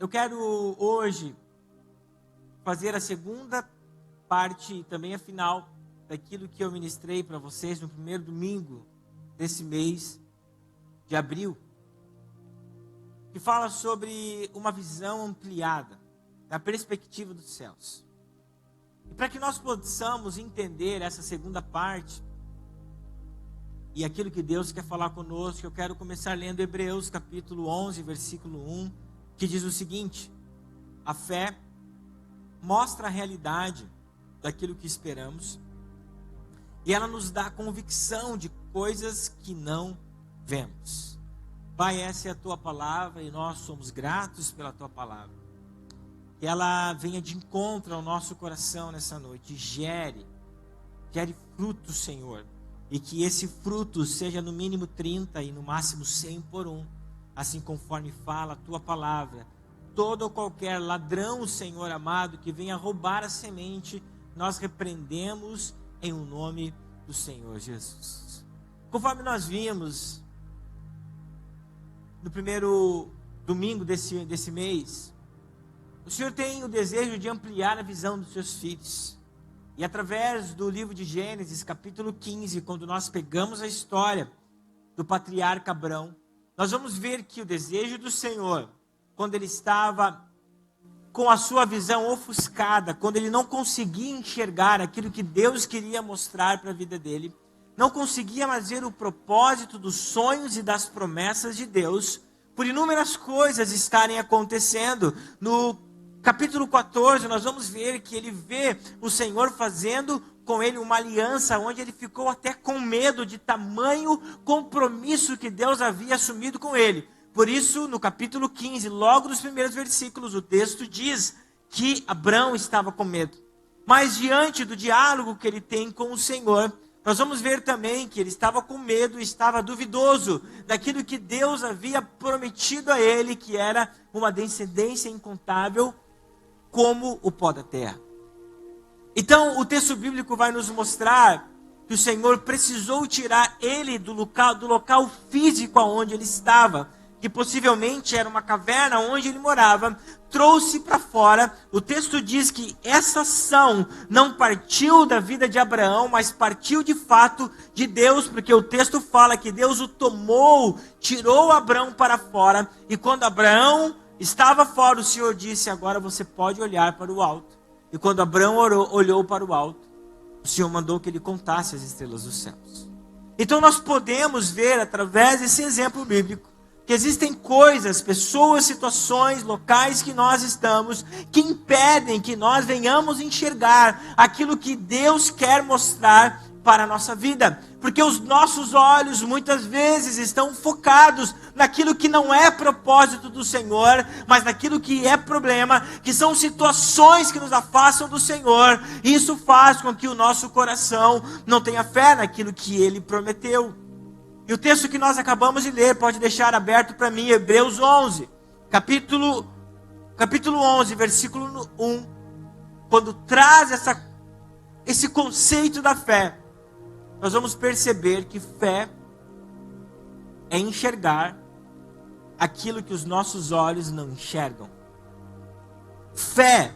Eu quero hoje fazer a segunda parte e também a final daquilo que eu ministrei para vocês no primeiro domingo desse mês de abril, que fala sobre uma visão ampliada da perspectiva dos céus. E para que nós possamos entender essa segunda parte e aquilo que Deus quer falar conosco, eu quero começar lendo Hebreus capítulo 11, versículo 1, que diz o seguinte: a fé mostra a realidade daquilo que esperamos e ela nos dá a convicção de coisas que não vemos. Pai, essa é a Tua palavra e nós somos gratos pela Tua palavra. Que ela venha de encontro ao nosso coração nessa noite, gere fruto, Senhor, e que esse fruto seja no mínimo 30 e no máximo 100 por um, assim conforme fala a Tua palavra. Todo ou qualquer ladrão, Senhor amado, que venha roubar a semente, nós repreendemos em o nome do Senhor Jesus. Conforme nós vimos no primeiro domingo desse mês, o Senhor tem o desejo de ampliar a visão dos seus filhos. E através do livro de Gênesis, capítulo 15, quando nós pegamos a história do patriarca Abrão, nós vamos ver que o desejo do Senhor, quando ele estava com a sua visão ofuscada, quando ele não conseguia enxergar aquilo que Deus queria mostrar para a vida dele, não conseguia mais ver o propósito dos sonhos e das promessas de Deus, por inúmeras coisas estarem acontecendo. No capítulo 14, nós vamos ver que ele vê o Senhor fazendo com ele uma aliança, onde ele ficou até com medo de tamanho compromisso que Deus havia assumido com ele. Por isso, no capítulo 15, logo nos primeiros versículos, o texto diz que Abrão estava com medo. Mas diante do diálogo que ele tem com o Senhor, nós vamos ver também que ele estava com medo, estava duvidoso daquilo que Deus havia prometido a ele, que era uma descendência incontável como o pó da terra. Então, o texto bíblico vai nos mostrar que o Senhor precisou tirar ele do local físico onde ele estava, que possivelmente era uma caverna onde ele morava, trouxe para fora. O texto diz que essa ação não partiu da vida de Abraão, mas partiu de fato de Deus, porque o texto fala que Deus o tomou, tirou Abraão para fora, e quando Abraão estava fora, o Senhor disse: agora você pode olhar para o alto. E quando Abraão olhou para o alto, o Senhor mandou que ele contasse as estrelas dos céus. Então nós podemos ver, através desse exemplo bíblico, que existem coisas, pessoas, situações, locais que nós estamos, que impedem que nós venhamos enxergar aquilo que Deus quer mostrar para a nossa vida. Porque os nossos olhos muitas vezes estão focados naquilo que não é propósito do Senhor, mas naquilo que é problema, que são situações que nos afastam do Senhor. E isso faz com que o nosso coração não tenha fé naquilo que Ele prometeu. E o texto que nós acabamos de ler, pode deixar aberto para mim, Hebreus 11, capítulo 11, versículo 1, quando traz esse conceito da fé, nós vamos perceber que fé é enxergar aquilo que os nossos olhos não enxergam. Fé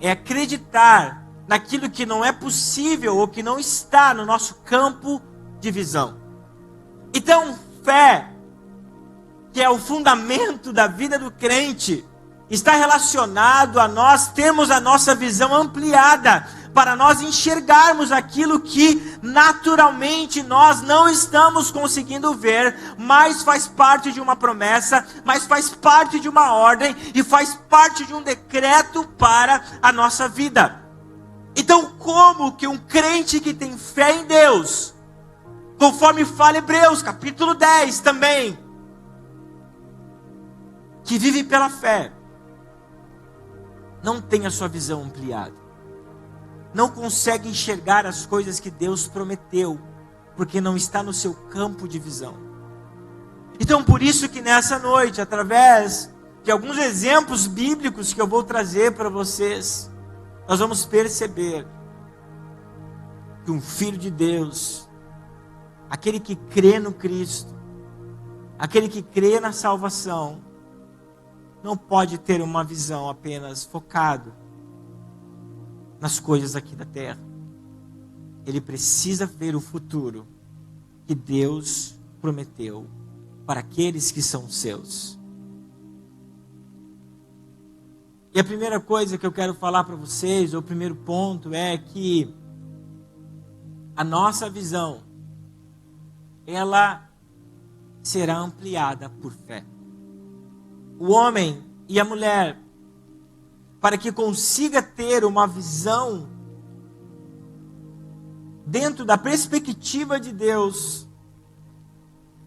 é acreditar naquilo que não é possível ou que não está no nosso campo de visão. Então, fé, que é o fundamento da vida do crente, está relacionado a nós termos a nossa visão ampliada, para nós enxergarmos aquilo que naturalmente nós não estamos conseguindo ver, mas faz parte de uma promessa, mas faz parte de uma ordem e faz parte de um decreto para a nossa vida. Então, como que um crente que tem fé em Deus, conforme fala Hebreus, capítulo 10 também, que vive pela fé, não tem a sua visão ampliada, não consegue enxergar as coisas que Deus prometeu, porque não está no seu campo de visão. Então, por isso que nessa noite, através de alguns exemplos bíblicos que eu vou trazer para vocês, nós vamos perceber que um filho de Deus, aquele que crê no Cristo, aquele que crê na salvação, não pode ter uma visão apenas focado nas coisas aqui da terra. Ele precisa ver o futuro que Deus prometeu para aqueles que são seus. E a primeira coisa que eu quero falar para vocês, ou o primeiro ponto, é que a nossa visão, ela será ampliada por fé. O homem e a mulher, para que consiga ter uma visão dentro da perspectiva de Deus,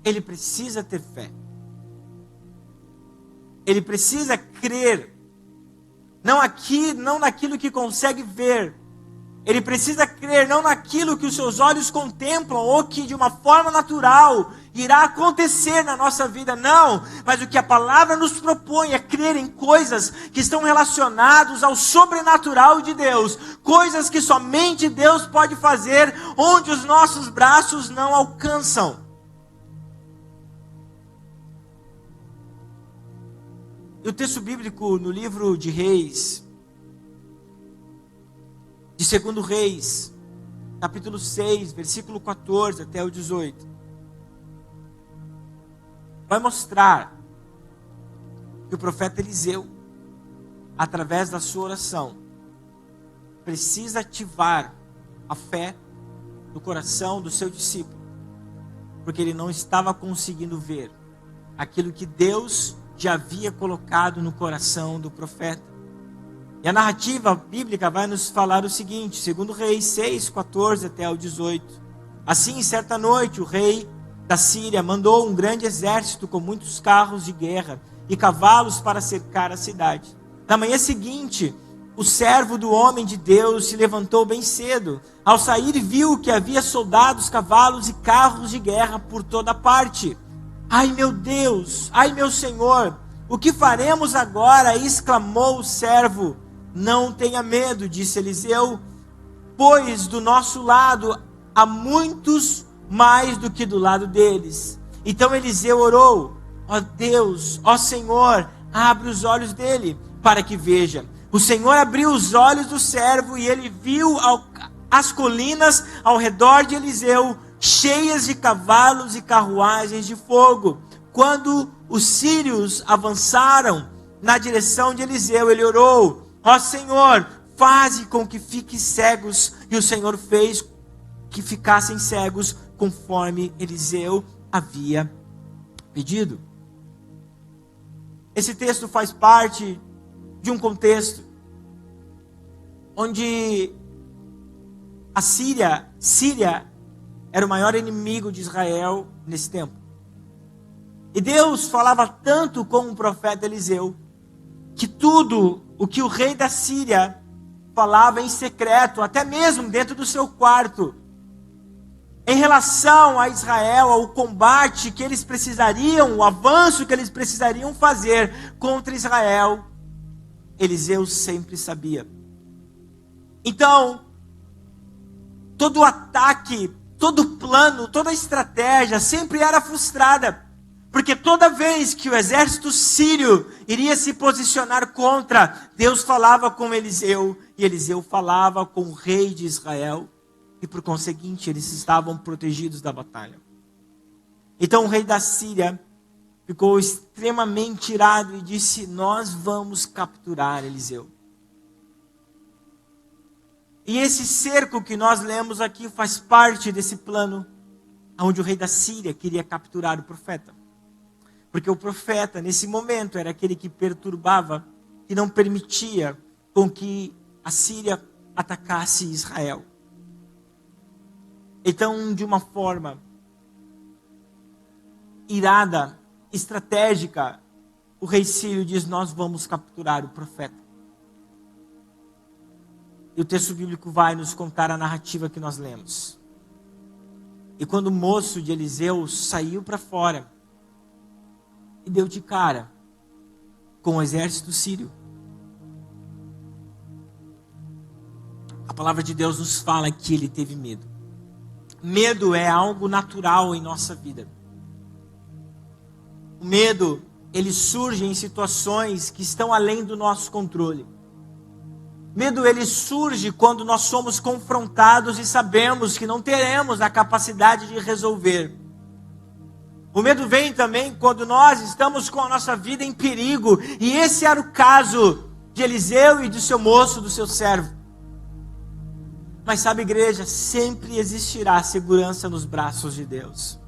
ele precisa ter fé. Ele precisa crer, não naquilo que consegue ver. Ele precisa crer não naquilo que os seus olhos contemplam ou que de uma forma natural irá acontecer na nossa vida, não. Mas o que a palavra nos propõe é crer em coisas que estão relacionadas ao sobrenatural de Deus. Coisas que somente Deus pode fazer, onde os nossos braços não alcançam. E o texto bíblico no livro de Reis, de 2 Reis, capítulo 6, versículo 14 até o 18, vai mostrar que o profeta Eliseu, através da sua oração, precisa ativar a fé no coração do seu discípulo, porque ele não estava conseguindo ver aquilo que Deus já havia colocado no coração do profeta. E a narrativa bíblica vai nos falar o seguinte, 2 Reis 6, 14 até o 18. Assim, certa noite, o rei da Síria mandou um grande exército com muitos carros de guerra e cavalos para cercar a cidade. Na manhã seguinte, o servo do homem de Deus se levantou bem cedo. Ao sair, viu que havia soldados, cavalos e carros de guerra por toda parte. Ai, meu Deus! Ai, meu Senhor! O que faremos agora? Exclamou o servo. Não tenha medo, disse Eliseu, pois do nosso lado há muitos mais do que do lado deles. Então Eliseu orou: ó Deus, ó Senhor, abre os olhos dele, para que veja. O Senhor abriu os olhos do servo e ele viu as colinas ao redor de Eliseu, cheias de cavalos e carruagens de fogo. Quando os sírios avançaram na direção de Eliseu, ele orou: ó Senhor, faze com que fiquem cegos. E o Senhor fez que ficassem cegos, conforme Eliseu havia pedido. Esse texto faz parte de um contexto onde a Síria era o maior inimigo de Israel nesse tempo. E Deus falava tanto com o profeta Eliseu, que tudo o que o rei da Síria falava em secreto, até mesmo dentro do seu quarto, em relação a Israel, ao combate que eles precisariam, o avanço que eles precisariam fazer contra Israel, Eliseu sempre sabia. Então, todo o ataque, todo o plano, toda a estratégia sempre era frustrada. Porque toda vez que o exército sírio iria se posicionar contra, Deus falava com Eliseu, e Eliseu falava com o rei de Israel, e por conseguinte eles estavam protegidos da batalha. Então o rei da Síria ficou extremamente irado e disse: nós vamos capturar Eliseu. E esse cerco que nós lemos aqui faz parte desse plano, onde o rei da Síria queria capturar o profeta. Porque o profeta, nesse momento, era aquele que perturbava, que não permitia com que a Síria atacasse Israel. Então, de uma forma irada, estratégica, o rei sírio diz: nós vamos capturar o profeta. E o texto bíblico vai nos contar a narrativa que nós lemos. E quando o moço de Eliseu saiu para fora, e deu de cara com o exército sírio, a palavra de Deus nos fala que ele teve medo. Medo é algo natural em nossa vida. O medo ele surge em situações que estão além do nosso controle. Medo, ele surge quando nós somos confrontados e sabemos que não teremos a capacidade de resolver. O medo vem também quando nós estamos com a nossa vida em perigo. E esse era o caso de Eliseu e do seu moço, do seu servo. Mas sabe, igreja, sempre existirá segurança nos braços de Deus.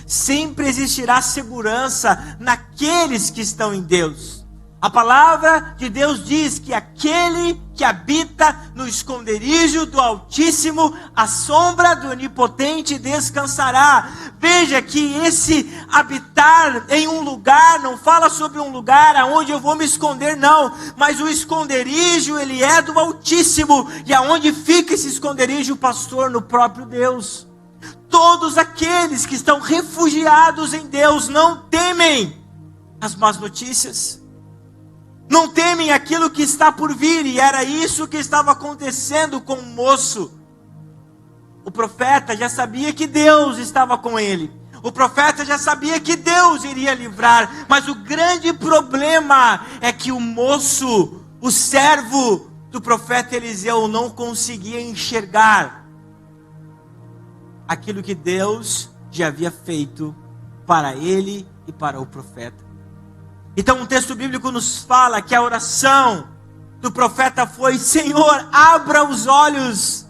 Sempre existirá segurança naqueles que estão em Deus. A palavra de Deus diz que aquele que habita no esconderijo do Altíssimo, à sombra do Onipotente descansará. Veja que esse habitar em um lugar, não fala sobre um lugar aonde eu vou me esconder, não. Mas o esconderijo, ele é do Altíssimo. E aonde fica esse esconderijo, pastor? No próprio Deus. Todos aqueles que estão refugiados em Deus não temem as más notícias. Não temem aquilo que está por vir, e era isso que estava acontecendo com o moço. O profeta já sabia que Deus estava com ele. O profeta já sabia que Deus iria livrar. Mas o grande problema é que o moço, o servo do profeta Eliseu, não conseguia enxergar aquilo que Deus já havia feito para ele e para o profeta. Então um texto bíblico nos fala que a oração do profeta foi: Senhor, abra os olhos,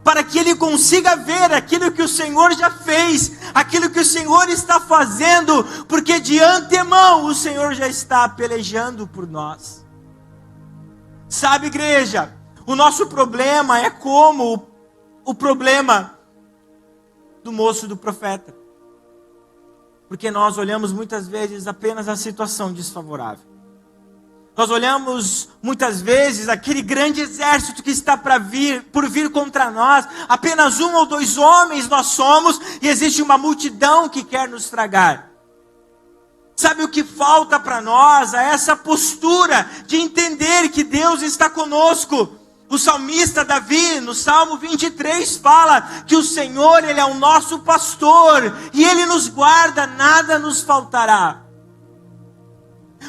para que ele consiga ver aquilo que o Senhor já fez, aquilo que o Senhor está fazendo, porque de antemão o Senhor já está pelejando por nós. Sabe, igreja, o nosso problema é como o problema do moço do profeta. Porque nós olhamos muitas vezes apenas a situação desfavorável. Nós olhamos muitas vezes aquele grande exército que está por vir contra nós. Apenas 1 ou 2 homens nós somos, e existe uma multidão que quer nos tragar. Sabe o que falta para nós? É essa postura de entender que Deus está conosco. O salmista Davi, no Salmo 23, fala que o Senhor, Ele é o nosso pastor, e Ele nos guarda, nada nos faltará.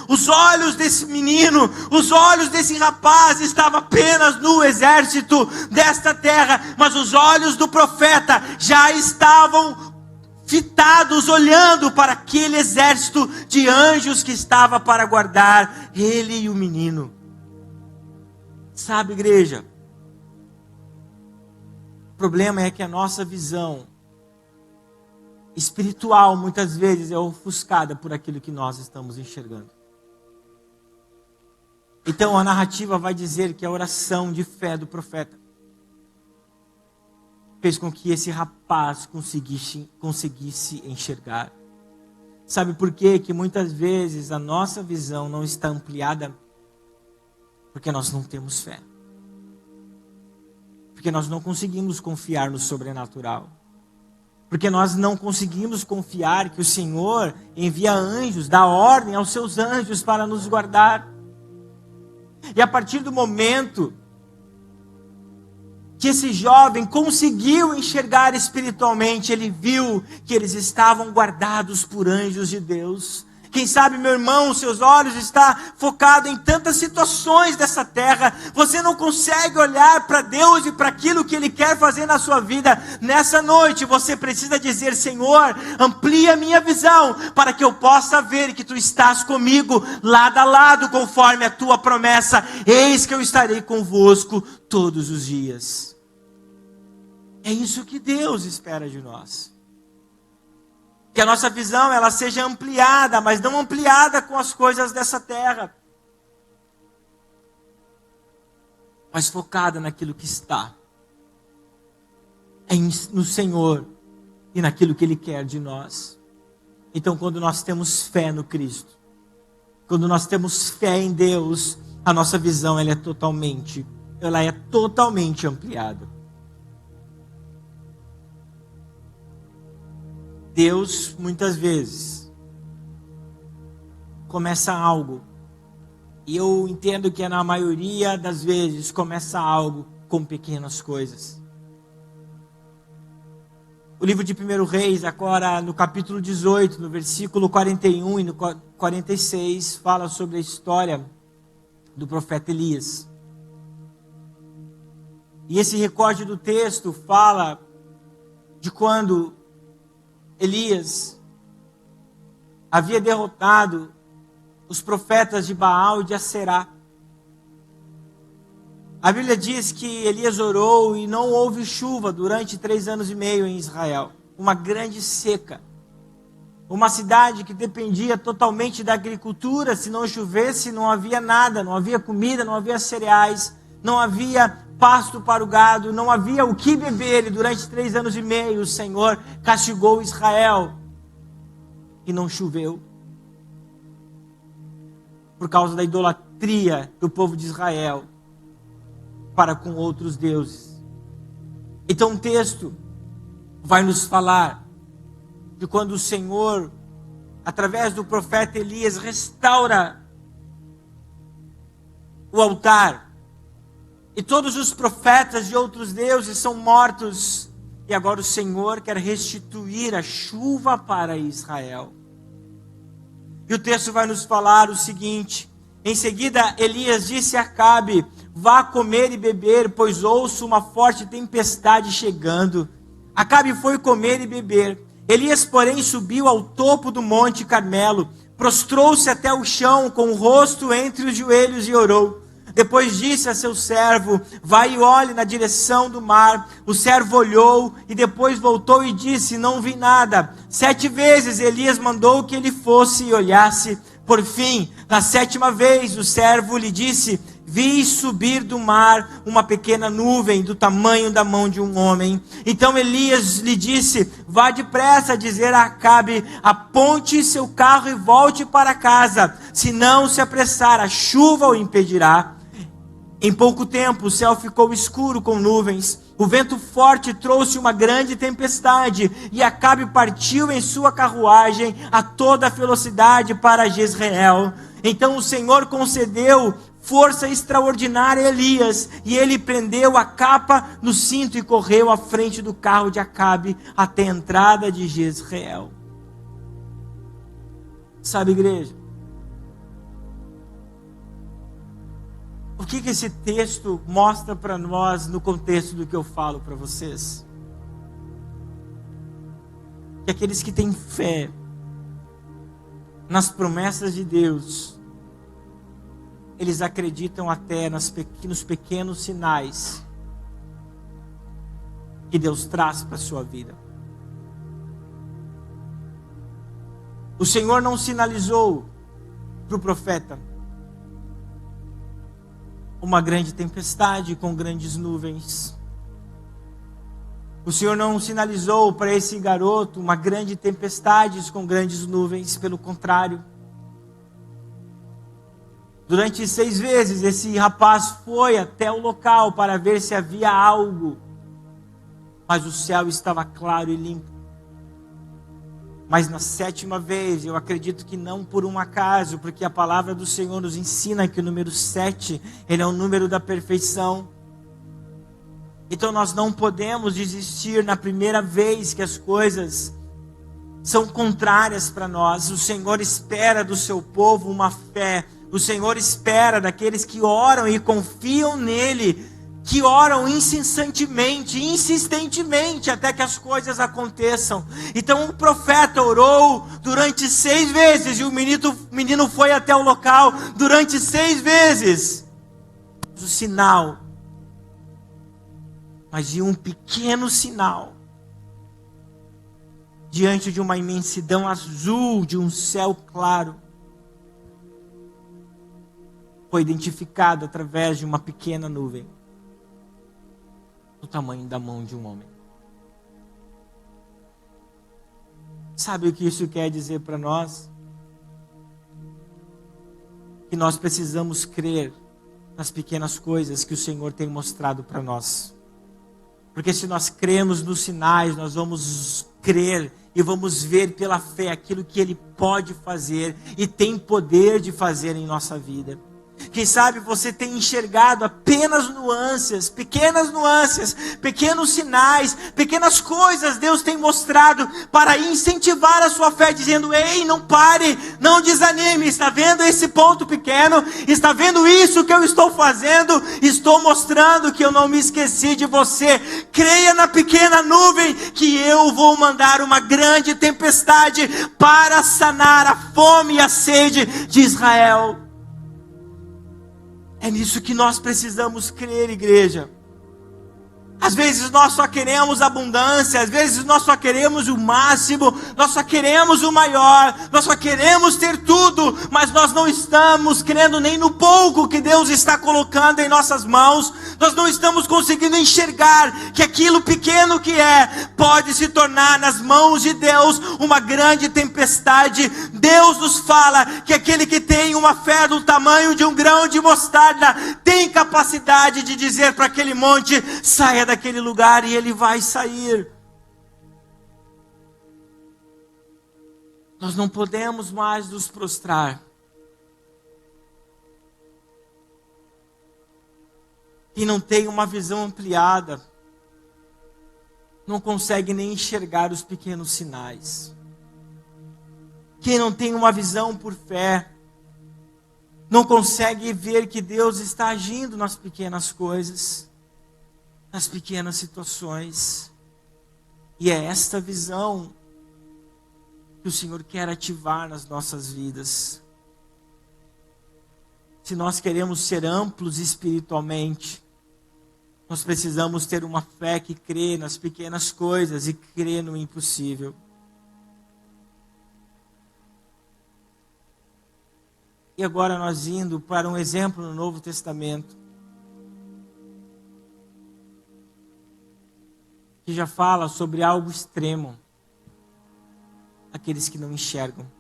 Os olhos desse menino, os olhos desse rapaz estavam apenas no exército desta terra, mas os olhos do profeta já estavam fitados, olhando para aquele exército de anjos que estava para guardar ele e o menino. Sabe, igreja, o problema é que a nossa visão espiritual muitas vezes é ofuscada por aquilo que nós estamos enxergando. Então a narrativa vai dizer que a oração de fé do profeta fez com que esse rapaz conseguisse enxergar. Sabe por quê? Que muitas vezes a nossa visão não está ampliada porque nós não temos fé. Porque nós não conseguimos confiar no sobrenatural. Porque nós não conseguimos confiar que o Senhor envia anjos, dá ordem aos seus anjos para nos guardar. E a partir do momento que esse jovem conseguiu enxergar espiritualmente, ele viu que eles estavam guardados por anjos de Deus. Quem sabe, meu irmão, seus olhos estão focados em tantas situações dessa terra, você não consegue olhar para Deus e para aquilo que Ele quer fazer na sua vida. Nessa noite você precisa dizer: Senhor, amplia a minha visão, para que eu possa ver que Tu estás comigo, lado a lado, conforme a Tua promessa. Eis que eu estarei convosco todos os dias. É isso que Deus espera de nós. Que a nossa visão ela seja ampliada, mas não ampliada com as coisas dessa terra, mas focada naquilo que está no Senhor e naquilo que Ele quer de nós. Então, quando nós temos fé no Cristo, quando nós temos fé em Deus, a nossa visão ela é totalmente ampliada. Deus, muitas vezes, começa algo, e eu entendo que na maioria das vezes começa algo com pequenas coisas. O livro de 1 Reis, agora no capítulo 18, no versículo 41 e no 46, fala sobre a história do profeta Elias. E esse recorte do texto fala de quando Elias havia derrotado os profetas de Baal e de Aserá. A Bíblia diz que Elias orou e não houve chuva durante 3 anos e meio em Israel. Uma grande seca. Uma cidade que dependia totalmente da agricultura. Se não chovesse, não havia nada. Não havia comida, não havia cereais. Não havia pasto para o gado. Não havia o que beber. E durante 3 anos e meio o Senhor castigou Israel. E não choveu. Por causa da idolatria do povo de Israel para com outros deuses. Então o texto vai nos falar de quando o Senhor, através do profeta Elias, restaura o altar. E todos os profetas de outros deuses são mortos. E agora o Senhor quer restituir a chuva para Israel. E o texto vai nos falar o seguinte: em seguida Elias disse a Acabe: vá comer e beber, pois ouço uma forte tempestade chegando. Acabe foi comer e beber. Elias, porém, subiu ao topo do monte Carmelo, prostrou-se até o chão, com o rosto entre os joelhos, e orou. Depois disse a seu servo: vai e olhe na direção do mar. O servo olhou e depois voltou e disse: não vi nada. 7 vezes Elias mandou que ele fosse e olhasse. Por fim, na 7ª vez, o servo lhe disse: vi subir do mar uma pequena nuvem do tamanho da mão de um homem. Então Elias lhe disse: vá depressa dizer a Acabe: aponte seu carro e volte para casa. Se não se apressar, a chuva o impedirá. Em pouco tempo o céu ficou escuro com nuvens. O vento forte trouxe uma grande tempestade, e Acabe partiu em sua carruagem a toda velocidade para Jezreel. Então o Senhor concedeu força extraordinária a Elias, e ele prendeu a capa no cinto e correu à frente do carro de Acabe até a entrada de Jezreel. Sabe, igreja, o que esse texto mostra para nós no contexto do que eu falo para vocês? Que aqueles que têm fé nas promessas de Deus, eles acreditam até nos pequenos sinais que Deus traz para a sua vida. O Senhor não sinalizou para o profeta uma grande tempestade com grandes nuvens. O Senhor não sinalizou para esse garoto uma grande tempestade com grandes nuvens, pelo contrário. Durante 6 vezes esse rapaz foi até o local para ver se havia algo, mas o céu estava claro e limpo. Mas na 7ª vez, eu acredito que não por um acaso, porque a palavra do Senhor nos ensina que o número 7, ele é o número da perfeição. Então nós não podemos desistir na primeira vez que as coisas são contrárias para nós. O Senhor espera do seu povo uma fé. O Senhor espera daqueles que oram e confiam nele, que oram incessantemente, insistentemente, até que as coisas aconteçam. Então o profeta orou durante 6 vezes, e o menino foi até o local durante 6 vezes. O sinal, mas de um pequeno sinal, diante de uma imensidão azul, de um céu claro, foi identificado através de uma pequena nuvem, do tamanho da mão de um homem. Sabe o que isso quer dizer para nós? Que nós precisamos crer nas pequenas coisas que o Senhor tem mostrado para nós. Porque se nós cremos nos sinais, nós vamos crer e vamos ver pela fé aquilo que Ele pode fazer e tem poder de fazer em nossa vida. Quem sabe você tem enxergado apenas nuances, pequenos sinais, pequenas coisas Deus tem mostrado para incentivar a sua fé, dizendo: ei, não pare, não desanime, está vendo esse ponto pequeno? Está vendo isso que eu estou fazendo? Estou mostrando que eu não me esqueci de você. Creia na pequena nuvem, que eu vou mandar uma grande tempestade para sanar a fome e a sede de Israel. É nisso que nós precisamos crer, igreja. Às vezes nós só queremos abundância, às vezes nós só queremos o máximo, nós só queremos o maior, nós só queremos ter tudo, mas nós não estamos crendo nem no pouco que Deus está colocando em nossas mãos. Nós não estamos conseguindo enxergar que aquilo pequeno que pode se tornar nas mãos de Deus uma grande tempestade. Deus nos fala que aquele que tem uma fé do tamanho de um grão de mostarda tem capacidade de dizer para aquele monte: saia daquele lugar, e ele vai sair. Nós não podemos mais nos prostrar. Quem não tem uma visão ampliada não consegue nem enxergar os pequenos sinais. Quem não tem uma visão por fé não consegue ver que Deus está agindo nas pequenas coisas, nas pequenas situações. E é esta visão que o Senhor quer ativar nas nossas vidas. Se nós queremos ser amplos espiritualmente, nós precisamos ter uma fé que crê nas pequenas coisas e crê no impossível. E agora nós indo para um exemplo no Novo Testamento, que já fala sobre algo extremo, aqueles que não enxergam.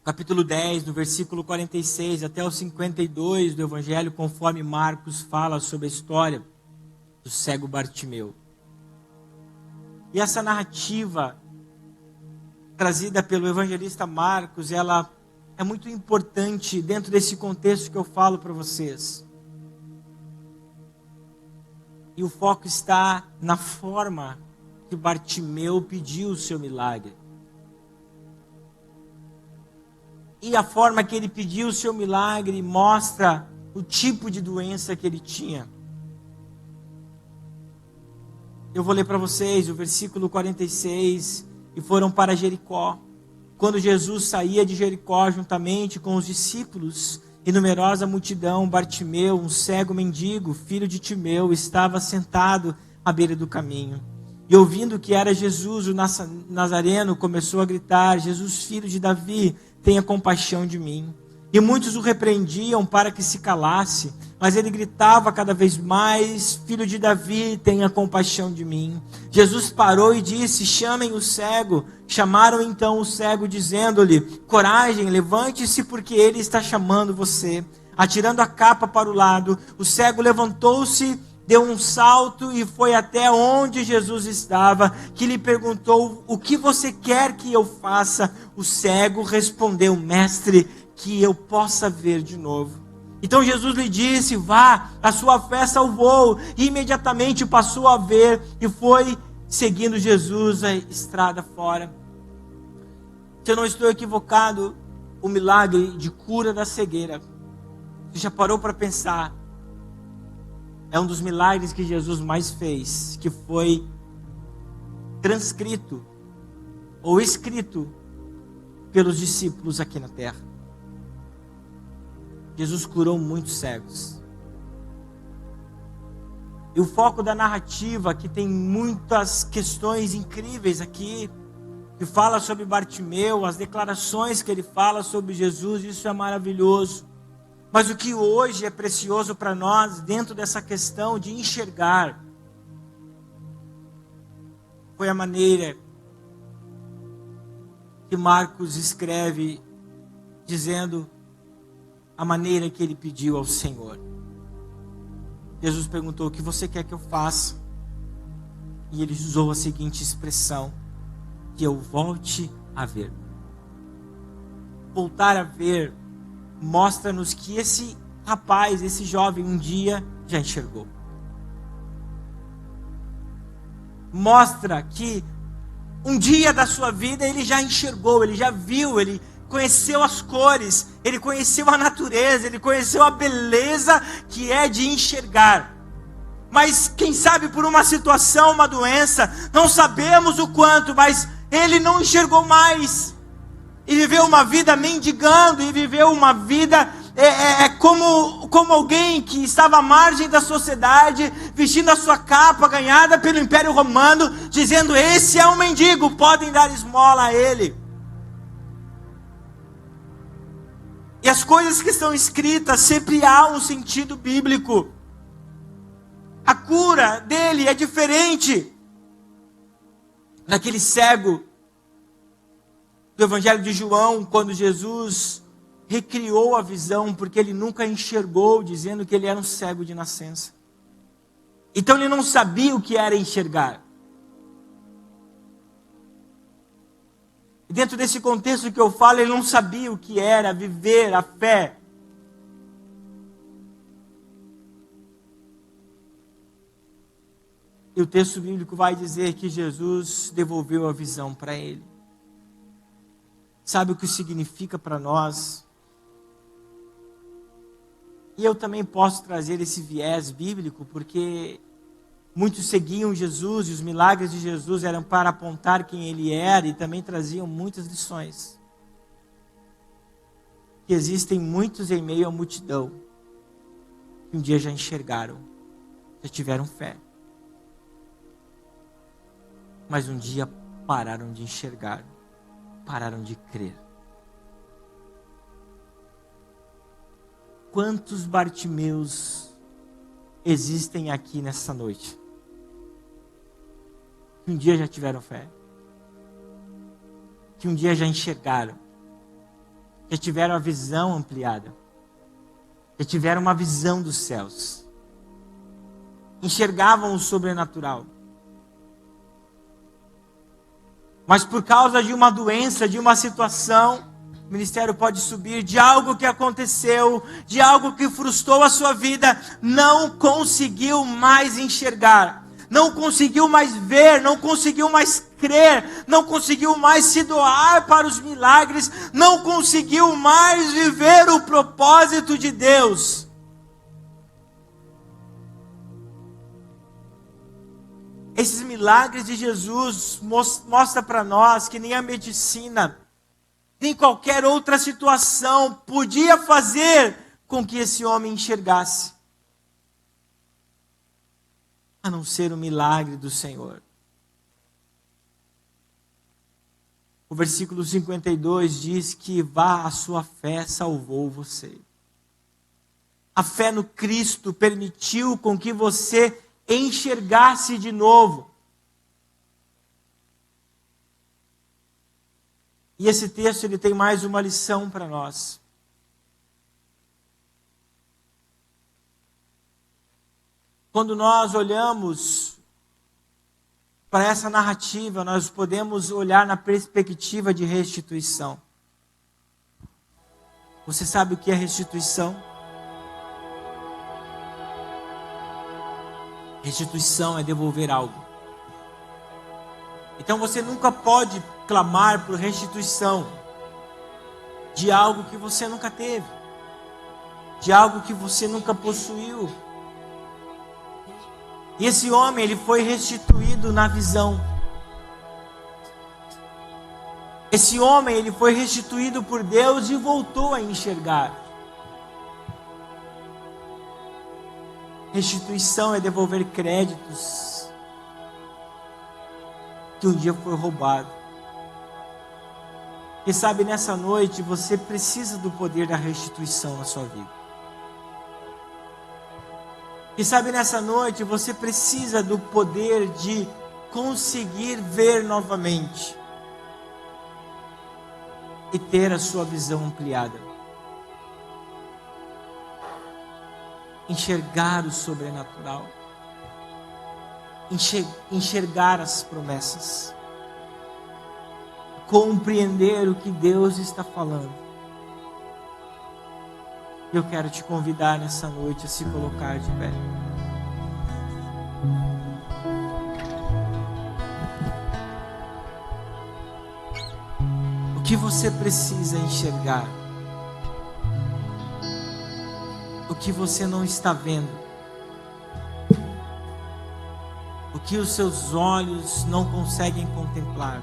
Capítulo 10, no versículo 46 até o 52 do Evangelho, conforme Marcos fala sobre a história do cego Bartimeu. E essa narrativa trazida pelo evangelista Marcos, ela é muito importante dentro desse contexto que eu falo para vocês. E o foco está na forma que Bartimeu pediu o seu milagre. E a forma que ele pediu o seu milagre mostra o tipo de doença que ele tinha. Eu vou ler para vocês o versículo 46. E foram para Jericó. Quando Jesus saía de Jericó juntamente com os discípulos e numerosa multidão, Bartimeu, um cego mendigo, filho de Timeu, estava sentado à beira do caminho. E ouvindo que era Jesus, o Nazareno, começou a gritar: Jesus, filho de Davi, tenha compaixão de mim. E muitos o repreendiam para que se calasse, mas ele gritava cada vez mais: Filho de Davi, tenha compaixão de mim. Jesus parou e disse: chamem o cego. Chamaram então o cego, dizendo-lhe: coragem, levante-se, porque ele está chamando você. Atirando a capa para o lado, o cego levantou-se, deu um salto e foi até onde Jesus estava, que lhe perguntou: o que você quer que eu faça? O cego respondeu: mestre, que eu possa ver de novo. Então Jesus lhe disse: vá, a sua fé salvou. E imediatamente passou a ver e foi seguindo Jesus a estrada fora. Se eu não estou equivocado, o milagre de cura da cegueira, você já parou para pensar? É um dos milagres que Jesus mais fez, que foi transcrito ou escrito pelos discípulos aqui na terra. Jesus curou muitos cegos. E o foco da narrativa, que tem muitas questões incríveis aqui, que fala sobre Bartimeu, as declarações que ele fala sobre Jesus, isso é maravilhoso. Mas o que hoje é precioso para nós, dentro dessa questão de enxergar, foi a maneira que Marcos escreve, dizendo a maneira que ele pediu ao Senhor. Jesus perguntou: o que você quer que eu faça? E ele usou a seguinte expressão: que eu volte a ver. voltar a ver, mostra-nos que esse rapaz, esse jovem, um dia já enxergou. Mostra que um dia da sua vida ele já enxergou, ele já viu, ele conheceu as cores, ele conheceu a natureza, ele conheceu a beleza que é de enxergar. Mas quem sabe por uma situação, uma doença, não sabemos o quanto, mas ele não enxergou mais. E viveu uma vida mendigando, e viveu uma vida como alguém que estava à margem da sociedade, vestindo a sua capa ganhada pelo Império Romano, dizendo: esse é um mendigo, podem dar esmola a ele. E as coisas que estão escritas sempre há um sentido bíblico. A cura dele é diferente daquele cego do Evangelho de João, quando Jesus recriou a visão, porque ele nunca enxergou, dizendo que ele era um cego de nascença. Então ele não sabia o que era enxergar. E dentro desse contexto que eu falo, ele não sabia o que era viver a fé. E o texto bíblico vai dizer que Jesus devolveu a visão para ele. Sabe o que significa para nós? E eu também posso trazer esse viés bíblico, porque muitos seguiam Jesus e os milagres de Jesus eram para apontar quem ele era e também traziam muitas lições. Que existem muitos em meio à multidão que um dia já enxergaram, já tiveram fé. Mas um dia pararam de enxergar, pararam de crer. Quantos Bartimeus existem aqui nessa noite? Que um dia já tiveram fé, que um dia já enxergaram, já tiveram a visão ampliada, já tiveram uma visão dos céus, enxergavam o sobrenatural. Mas por causa de uma doença, de uma situação, o ministério pode subir, de algo que aconteceu, de algo que frustrou a sua vida, não conseguiu mais enxergar, não conseguiu mais ver, não conseguiu mais crer, não conseguiu mais se doar para os milagres, não conseguiu mais viver o propósito de Deus. Esses milagres de Jesus mostram para nós que nem a medicina, nem qualquer outra situação podia fazer com que esse homem enxergasse, a não ser o milagre do Senhor. O versículo 52 diz que a sua fé salvou você. A fé no Cristo permitiu com que você enxergasse de novo. E esse texto ele tem mais uma lição para nós. Quando nós olhamos para essa narrativa, nós podemos olhar na perspectiva de restituição. Você sabe o que é restituição? Restituição é devolver algo. Então você nunca pode clamar por restituição de algo que você nunca teve, de algo que você nunca possuiu. E esse homem, ele foi restituído na visão. Esse homem, ele foi restituído por Deus e voltou a enxergar. Restituição é devolver créditos que um dia foi roubado. E sabe, nessa noite você precisa do poder da restituição na sua vida. E sabe, nessa noite você precisa do poder de conseguir ver novamente e ter a sua visão ampliada. Enxergar o sobrenatural, enxergar as promessas, compreender o que Deus está falando. Eu quero te convidar nessa noite a se colocar de pé. O que você precisa enxergar? O que você não está vendo? O que os seus olhos não conseguem contemplar?